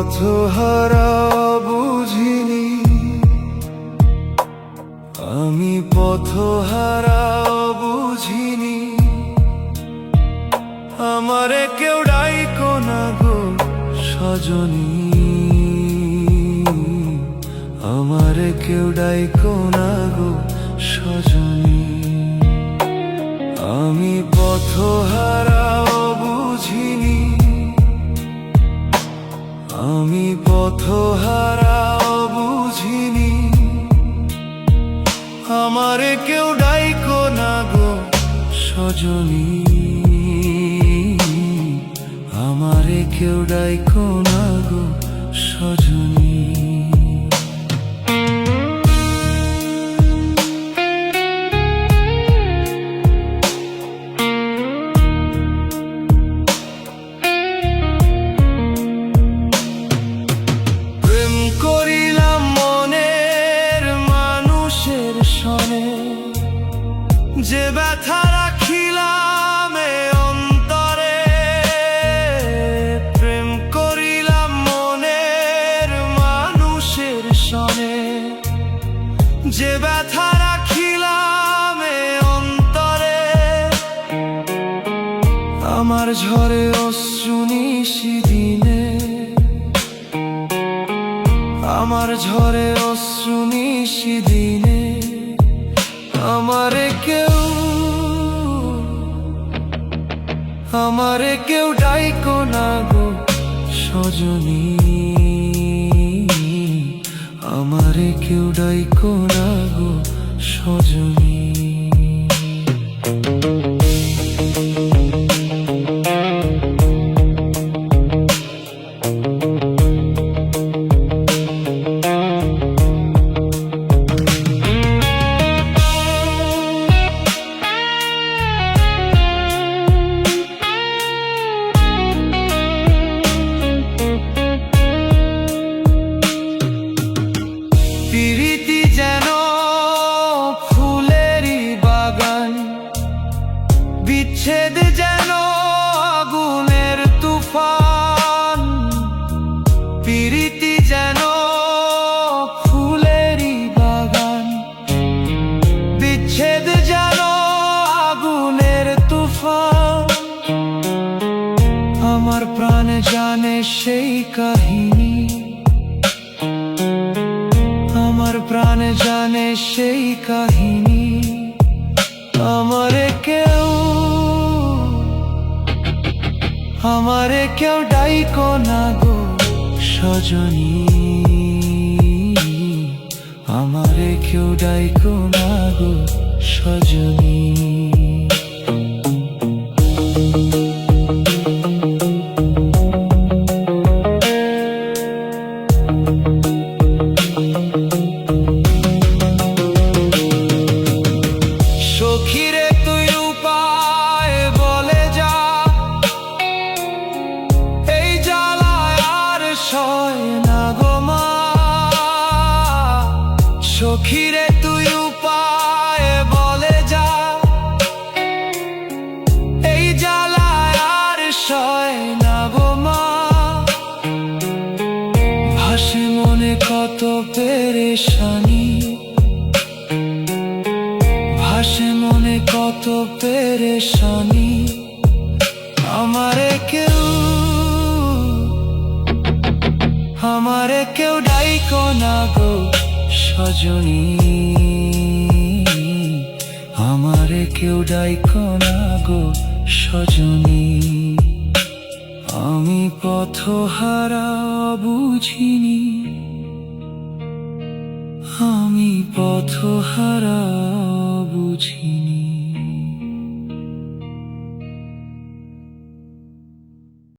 পথহারা বুঝিনি, আমি পথহারা বুঝিনি। আমারে কেউ ডাইকো না গো সজনী, আমারে কেউ ডাইকো না গো সজনী। আমি পথহারা বুঝিনি, আমি পথহারা বুঝিনি। আমারে কেউ ডাইকো না গো সজনী, আমারে কেউ ডাইকো না গো সজনী। প্রেম করিলাম মনের মানুষের সনে, যে ব্যথা রাখিলাম এ অন্তরে। প্রেম করিলাম মনের মানুষের সনে, যে ব্যথা রাখিলাম এ অন্তরে। আমার ঝরে অশ্রু নিশিদিনে, আমার ঝরে অশ্রু নিশিদিনে। আমারে কেউ ডাইকো না গো সজনী, আমারে কেউ ডাইকো না গো সজনী। প্রীতি যেন ফুলেরই বাগান, বিচ্ছেদ যেন আগুনের তুফান। প্রীতি যেন ফুলেরই বাগান, বিচ্ছেদ যেন আগুনের তুফান। আমার প্রাণ জানে সেই কাহিনী, আমার প্রাণ জানে সেই কাহিনী। আমারে কেউ ডাইকো না গো সজনী, আমারে কেউ ডাইকো না গো সজনী। সখীরে তুই উপায় বলে যা, এই জ্বালায় আর সয় না গো মা। সখীরে তুই উপায় বলে যা, এই জ্বালায় আর সয় না গো মা। ভাসে মনে কত পেরেশানি, ভাসে মনে কত পেরেশানি। আমারে কেউ ডাইকো না গো সজনী, আমারে কেউ ডাইকো না গো সজনী। আমি পথহারা বুঝিনি, আমি পথহারা বুঝিনি।